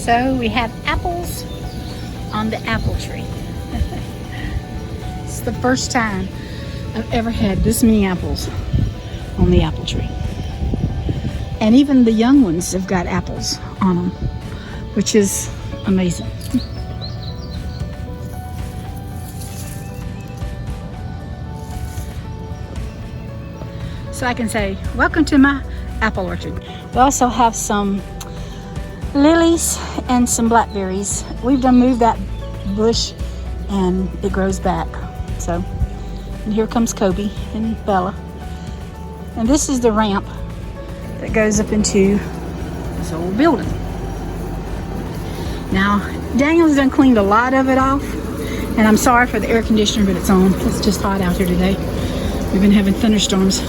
So we have apples on the apple tree. It's the first time I've ever had this many apples on the apple tree. And even the young ones have got apples on them, which is amazing. So I can say, welcome to my apple orchard. We also have some lilies and some blackberries. We've done moved that bush and it grows back. So, and here comes Kobe and Bella. And this is the ramp that goes up into this old building. Now, Daniel's done cleaned a lot of it off, and I'm sorry for the air conditioner, but it's on. It's just hot out here today. We've been having thunderstorms.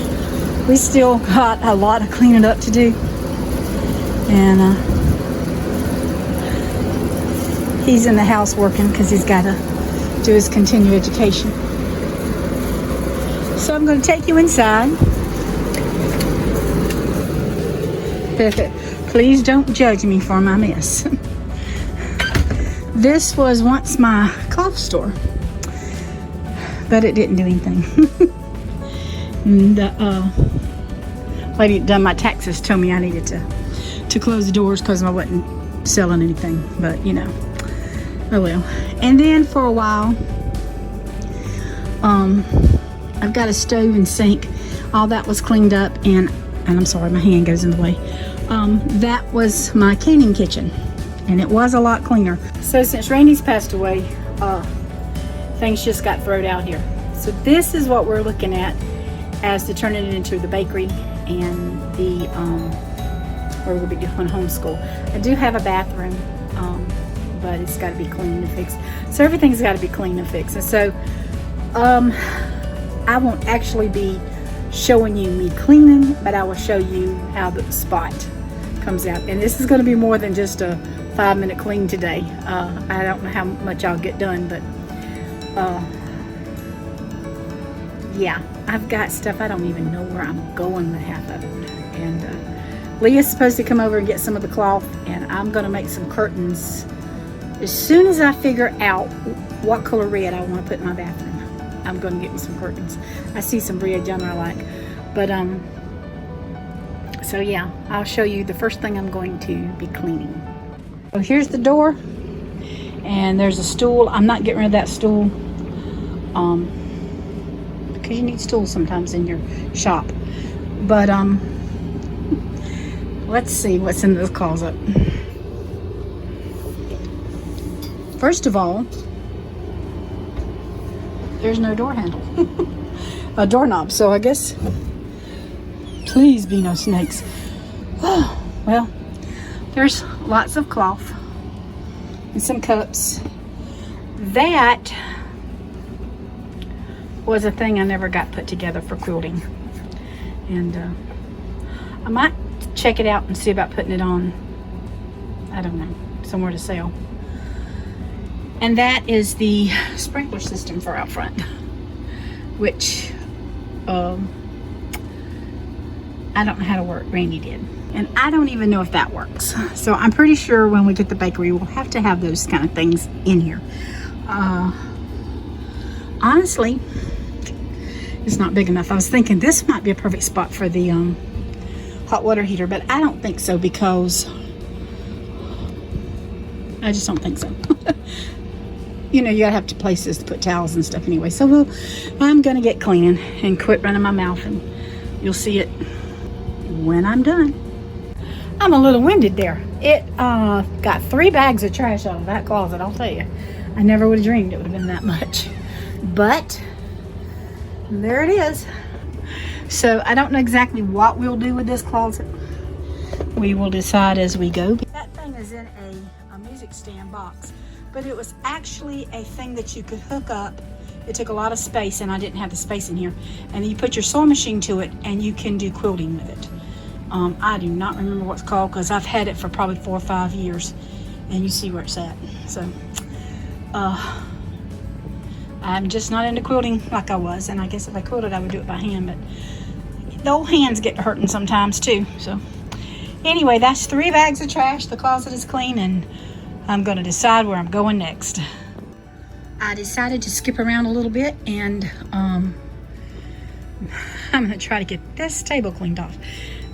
We still got a lot of cleaning up to do. And he's in the house working because he's got to do his continuing education. So I'm going to take you inside. Please don't judge me for my mess. This was once my cloth store, but it didn't do anything. And the lady that done my taxes told me I needed to close the doors because I wasn't selling anything, but you know, oh well. And then for a while, I've got a stove and sink. All that was cleaned up, and I'm sorry, my hand goes in the way. That was my canning kitchen, and it was a lot cleaner. So since Randy's passed away, things just got thrown out here. So this is what we're looking at as to turning it into the bakery and the where we'll be doing homeschool. I do have a bathroom, but it's got to be cleaned and fixed. So everything's got to be cleaned and fixed. And so I won't actually be showing you me cleaning, but I will show you how the spot comes out. And this is going to be more than just a 5-minute clean today. I don't know how much I'll get done, but yeah, I've got stuff I don't even know where I'm going with half of it. And Leah's supposed to come over and get some of the cloth, and I'm going to make some curtains as soon as I figure out what color red I want to put in my bathroom. I'm going to get me some curtains. I see some red down there I like, but so yeah, I'll show you the first thing I'm going to be cleaning. So here's the door, and there's a stool. I'm not getting rid of that stool because you need stools sometimes in your shop. But let's see what's in this closet. First of all, there's no door handle. A doorknob, so I guess please be no snakes. Oh, well, there's lots of cloth and some cups. That was a thing I never got put together for quilting, and I might check it out and see about putting it on, I don't know, somewhere to sell. And that is the sprinkler system for out front, which I don't know how to work. Randy did, and I don't even know if that works. So I'm pretty sure when we get the bakery, we'll have to have those kind of things in here. Honestly, it's not big enough. I was thinking this might be a perfect spot for the hot water heater, but I don't think so, because I just don't think so. You know, you gotta have places to put towels and stuff anyway. So I'm gonna get cleaning and quit running my mouth, and you'll see it when I'm done. I'm a little winded there. It got 3 bags of trash out of that closet, I'll tell you. I never would have dreamed it would have been that much. But there it is. So I don't know exactly what we'll do with this closet. We will decide as we go. That thing is in a music stand box, but it was actually a thing that you could hook up. It took a lot of space, and I didn't have the space in here. And you put your sewing machine to it, and you can do quilting with it. I do not remember what it's called, because I've had it for probably 4 or 5 years, and you see where it's at. So I'm just not into quilting like I was, and I guess if I quilted I would do it by hand, but the old hands get hurting sometimes too. So Anyway, that's 3 bags of trash. The closet is clean, and I'm going to decide where I'm going next. I decided to skip around a little bit, and I'm going to try to get this table cleaned off.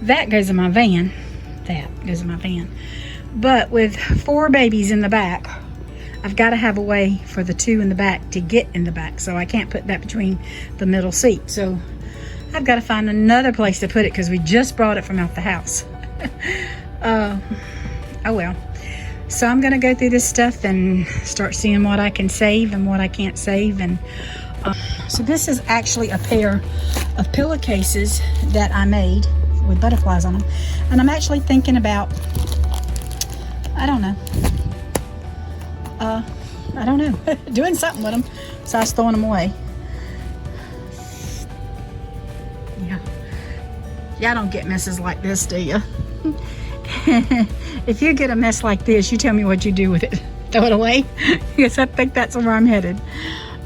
That goes in my van. That goes in my van. But with 4 babies in the back, I've got to have a way for the 2 in the back to get in the back. So I can't put that between the middle seat. So I've got to find another place to put it because we just brought it from out the house. Oh well. So I'm going to go through this stuff and start seeing what I can save and what I can't save. And so this is actually a pair of pillowcases that I made with butterflies on them. And I'm actually thinking about, I don't know, doing something with them. So I was throwing them away. Yeah. Y'all don't get messes like this, do you? If you get a mess like this, you tell me what you do with it. Throw it away? Because I think that's where I'm headed.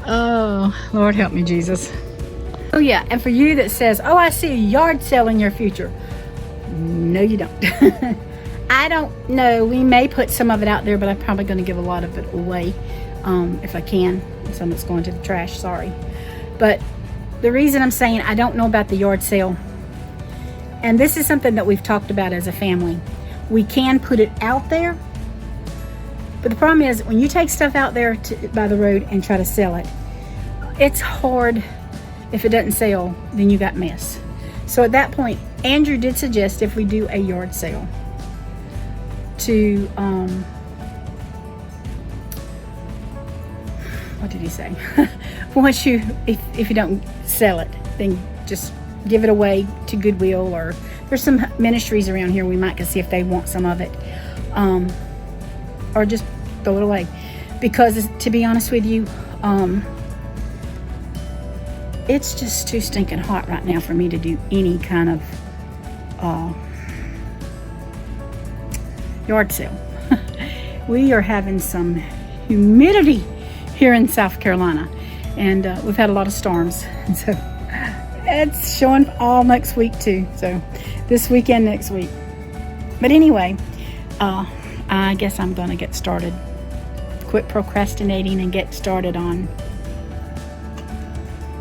Oh, Lord help me, Jesus. Oh yeah, and for you that says, oh, I see a yard sale in your future. No, you don't. I don't know. We may put some of it out there, but I'm probably going to give a lot of it away if I can. Some of it's going to the trash, sorry. But the reason I'm saying I don't know about the yard sale, and this is something that we've talked about as a family. We can put it out there, but the problem is when you take stuff out there by the road and try to sell it, it's hard. If it doesn't sell, then you got mess. So at that point, Andrew did suggest if we do a yard sale to, what did he say? Once you, if you don't sell it, then just give it away to Goodwill, or there's some ministries around here we might go see if they want some of it, or just throw it away. Because to be honest with you, it's just too stinking hot right now for me to do any kind of yard sale. We are having some humidity here in South Carolina, and we've had a lot of storms, and so it's showing all next week too. So this weekend, next week. But anyway, I guess I'm gonna get started. Quit procrastinating and get started on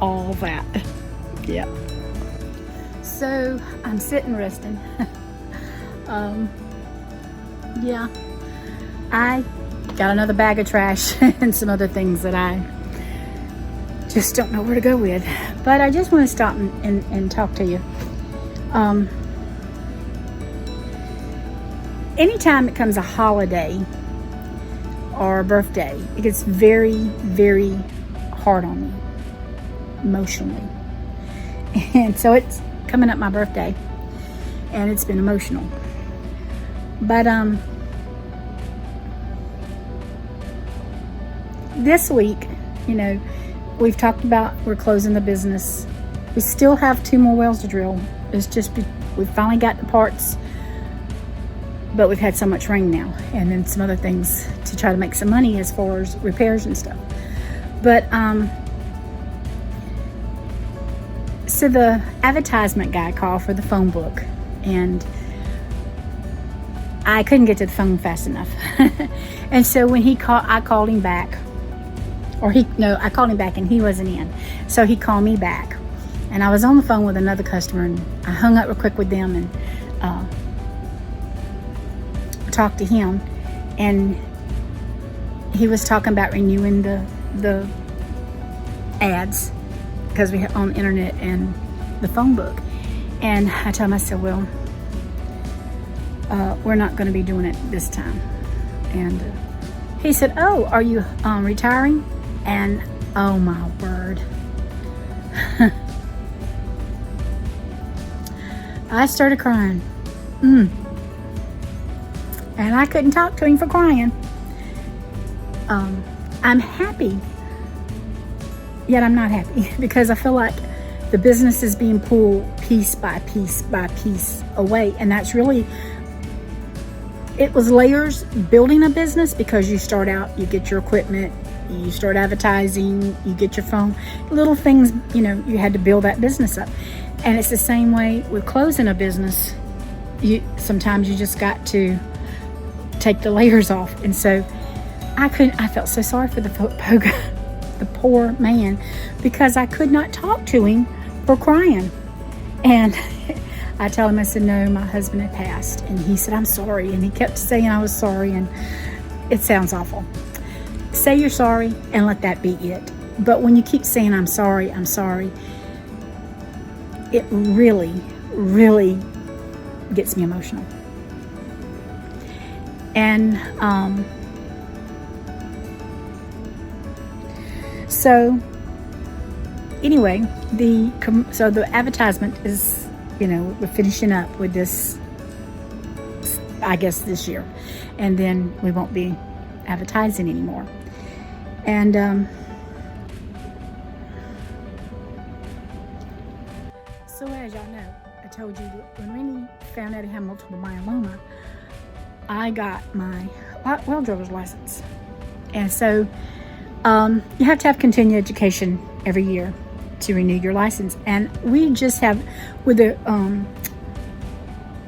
all that. Yep. So I'm sitting resting. Yeah, I got another bag of trash and some other things that I just don't know where to go with. But I just want to stop and talk to you. Anytime it comes a holiday or a birthday, it gets very, very hard on me emotionally. And so it's coming up my birthday, and it's been emotional. But this week, you know, we've talked about we're closing the business. We still have 2 more wells to drill. It's just we've finally got the parts, but we've had so much rain now, and then some other things to try to make some money as far as repairs and stuff. But so the advertisement guy called for the phone book, and I couldn't get to the phone fast enough. And so when he called, I called him back. I called him back and he wasn't in. So he called me back. And I was on the phone with another customer, and I hung up real quick with them and talked to him. And he was talking about renewing the ads because we have on the internet and the phone book. And I told him, I said, well, we're not going to be doing it this time. And he said, oh, are you retiring? And oh my word. I started crying. And I couldn't talk to him for crying. I'm happy, yet I'm not happy, because I feel like the business is being pulled piece by piece by piece away. And that's really, it was layers building a business, because you start out, you get your equipment, you start advertising, you get your phone, little things, you know, you had to build that business up. And it's the same way with closing a business. sometimes you just got to take the layers off. And so I felt so sorry for the poor man, because I could not talk to him for crying. And I told him, I said, no, my husband had passed. And he said, I'm sorry. And he kept saying I was sorry, and it sounds awful. Say you're sorry and let that be it. But when you keep saying I'm sorry, it really, really gets me emotional. And so anyway, the advertisement is, we're finishing up with this, I guess, this year, and then we won't be advertising anymore. And so as y'all know, I told you that when Randy found out he had multiple myeloma, I got my well driver's license. And so you have to have continuing education every year to renew your license. And we just have, with the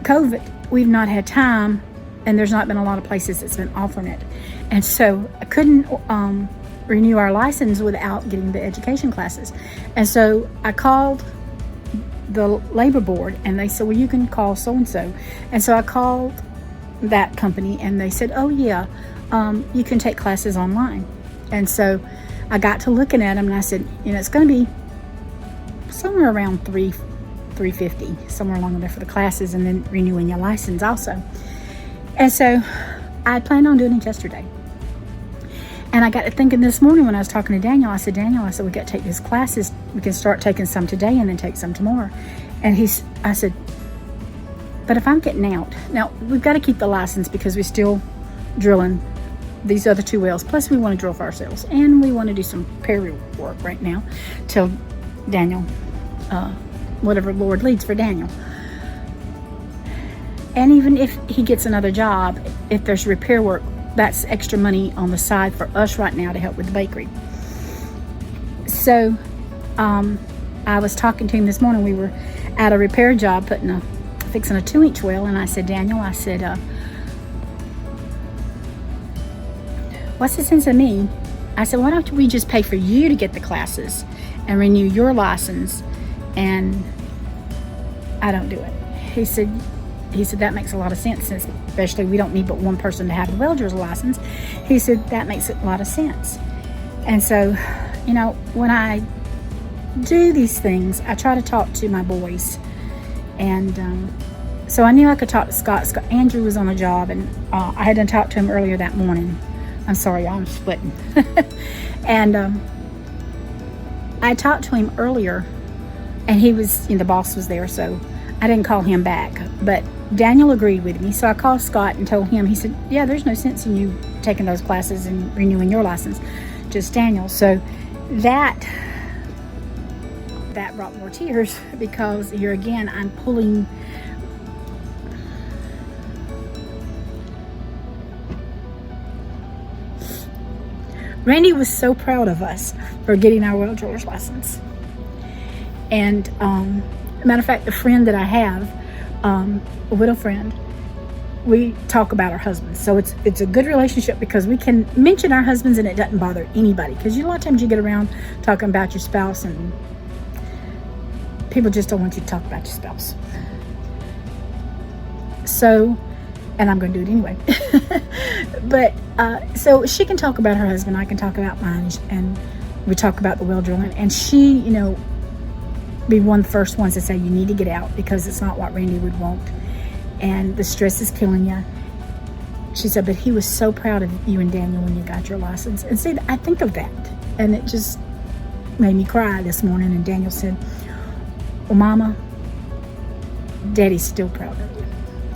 COVID, we've not had time, and there's not been a lot of places that's been offering it. And so I couldn't renew our license without getting the education classes. And so I called the labor board, and they said, well, you can call so-and-so. And so I called that company, and they said, oh yeah, you can take classes online. And so I got to looking at them, and I said, it's going to be somewhere around $350, somewhere along there for the classes, and then renewing your license also. And so I planned on doing it yesterday. And I got to thinking this morning when I was talking to Daniel, I said, we got to take these classes. We can start taking some today and then take some tomorrow. And I said, but if I'm getting out, now we've got to keep the license because we're still drilling these other 2 wells. Plus we want to drill for ourselves, and we want to do some repair work right now till Daniel, whatever Lord leads for Daniel. And even if he gets another job, if there's repair work, that's extra money on the side for us right now to help with the bakery. So I was talking to him this morning. We were at a repair job fixing a 2-inch well, and I said, Daniel, what's the sense of me? I said, why don't we just pay for you to get the classes and renew your license, and I don't do it. He said that makes a lot of sense, especially we don't need but one person to have the welder's license. He said that makes a lot of sense. And so, when I do these things, I try to talk to my boys. And so I knew I could talk to Scott. Andrew was on a job, and I had to talk to him earlier that morning. I'm sorry, I'm splitting. And I talked to him earlier, and he was, the boss was there, so I didn't call him back. But Daniel agreed with me, so I called Scott and told him. He said, yeah, there's no sense in you taking those classes and renewing your license, just Daniel. So that brought more tears, because here again, I'm pulling Randy was so proud of us for getting our well driller's license. And matter of fact, a friend that I have, a widow friend, we talk about our husbands. So it's a good relationship, because we can mention our husbands and it doesn't bother anybody. Because a lot of times you get around talking about your spouse, and people just don't want you to talk about your spouse. So, and I'm going to do it anyway. But so she can talk about her husband, I can talk about mine, and we talk about the well drilling. And she, be one of the first ones to say, you need to get out, because it's not what Randy would want, and the stress is killing you. She said, but he was so proud of you and Daniel when you got your license. And see, I think of that, and it just made me cry this morning. And Daniel said, well, Mama, Daddy's still proud of you.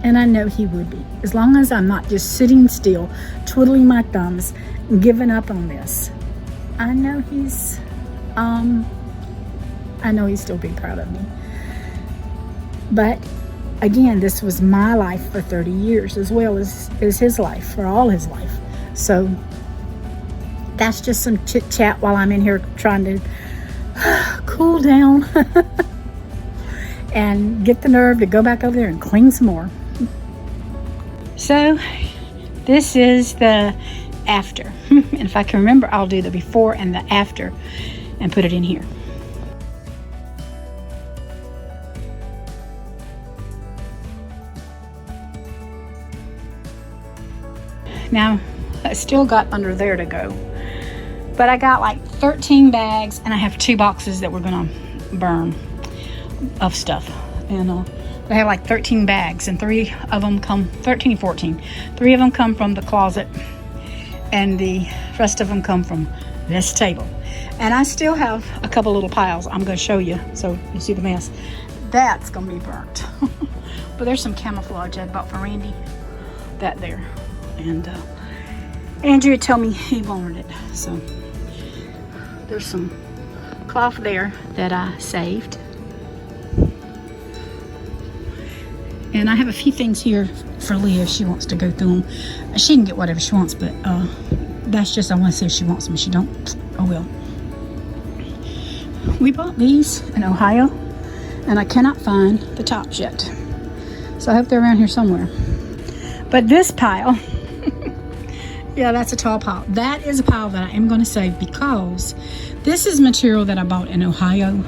And I know he would be, as long as I'm not just sitting still, twiddling my thumbs, and giving up on this. I know he's still being proud of me. But again, this was my life for 30 years, as well as his life, for all his life. So that's just some chit chat while I'm in here trying to cool down and get the nerve to go back over there and clean some more. So this is the after. And if I can remember, I'll do the before and the after and put it in here. Now, I still got under there to go. But I got like 13 bags, and I have 2 boxes that we're gonna burn of stuff. And I have like 13 bags, and 3 of them come, 13 and 14. 3 of them come from the closet, and the rest of them come from this table. And I still have a couple little piles I'm gonna show you so you see the mess. That's gonna be burnt. But there's some camouflage I bought for Randy. That there. And Andrea told me he wanted it. So there's some cloth there that I saved. And I have a few things here for Leah if she wants to go through them. She can get whatever she wants, but that's just, I want to see if she wants them. If she don't, oh well. We bought these in Ohio, and I cannot find the tops yet. So I hope they're around here somewhere. But this pile, yeah, that's a tall pile. That is a pile that I am going to save because this is material that I bought in Ohio,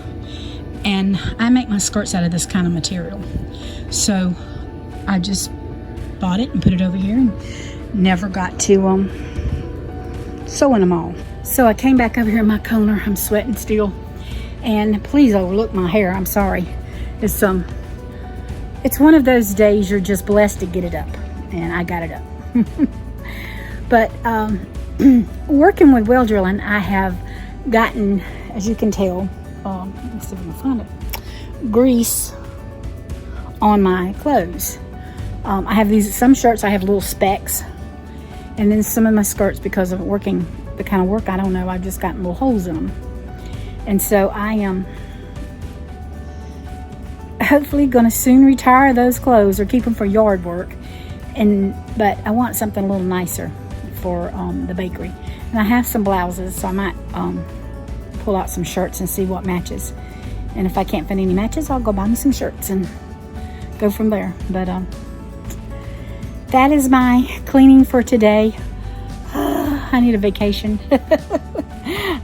and I make my skirts out of this kind of material. So I just bought it and put it over here and never got to sewing them all. So I came back over here in my corner. I'm sweating still, and please overlook my hair. I'm sorry. It's one of those days you're just blessed to get it up, and I got it up. But working with well drilling, I have gotten, as you can tell, let's see if I can find it, grease on my clothes. I have some shirts I have little specks, and then some of my skirts, because of working the kind of work I don't know, I've just gotten little holes in them. And so I am hopefully going to soon retire those clothes or keep them for yard work. But I want something a little nicer for the bakery. And I have some blouses, so I might pull out some shirts and see what matches. And if I can't find any matches, I'll go buy me some shirts and go from there. But that is my cleaning for today. I need a vacation.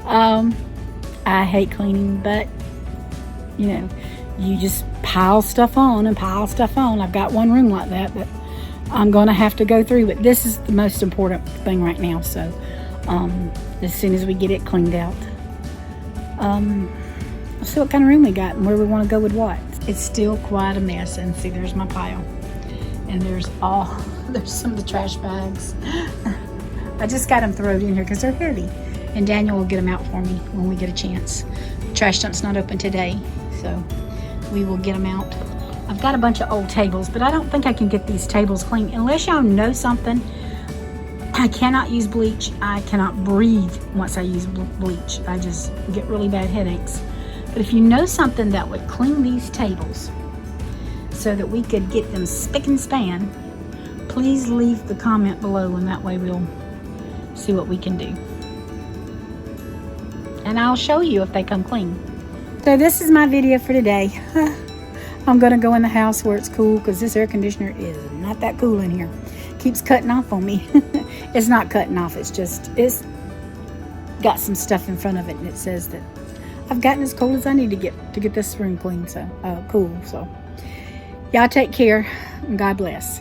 I hate cleaning, but you know, you just pile stuff on and pile stuff on. I've got one room like that I'm gonna have to go through, but this is the most important thing right now. So as soon as we get it cleaned out, we'll see what kind of room we got and where we want to go with what. It's still quite a mess. And see, there's my pile, and there's some of the trash bags. I just got them thrown in here because they're heavy, and Daniel will get them out for me when we get a chance. The trash dump's not open today, so we will get them out. I've got a bunch of old tables, but I don't think I can get these tables clean unless y'all know something. I cannot use bleach. I cannot breathe once I use bleach. I just get really bad headaches. But if you know something that would clean these tables so that we could get them spick and span, please leave the comment below, and that way we'll see what we can do. And I'll show you if they come clean. So this is my video for today. I'm gonna go in the house where it's cool, because this air conditioner is not that cool in here. Keeps cutting off on me. It's not cutting off, it's got some stuff in front of it, and it says that I've gotten as cold as I need to get this room clean. So cool. So y'all take care, and God bless.